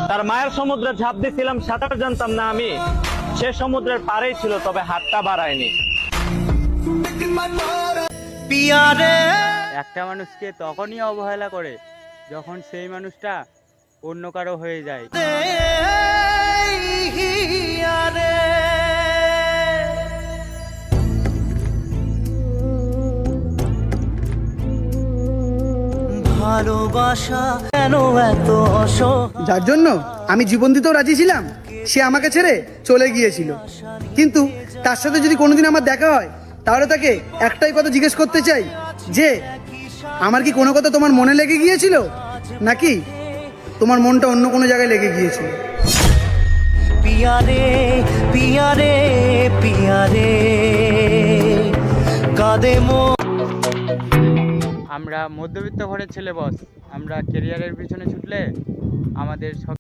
তার মায়ের সমুদ্রে ঝাঁপ দিয়েছিলাম, সাঁতার জানতাম না আমি। সে সমুদ্রের পাড়েই ছিল, তবে হাতটা বাড়ায়নি। একটা মানুষকে তখনই অবহেলা করে যখন সেই মানুষটা অন্য কারো হয়ে যায়। ভালোবাসা কেন এত যার জন্য আমি জীবন দিতেও রাজি ছিলাম, সে আমাকে ছেড়ে চলে গিয়েছিল। কিন্তু তার সাথে যদি কোনোদিন আমার দেখা হয়, তাহলে তাকে একটাই কথা জিজ্ঞেস করতে চাই যে আমার কি কোনো কথা তোমার মনে লেগে গিয়েছিল, নাকি তোমার মনটা অন্য কোনো জায়গায় লেগে গিয়েছিল? পিয়ারে পিয়ারে পিয়ারে কাঁদে আমরা মধ্যবিত্ত ঘরের ছেলে বস, আমরা কেরিয়ারের পিছনে ছুটলে আমাদের সব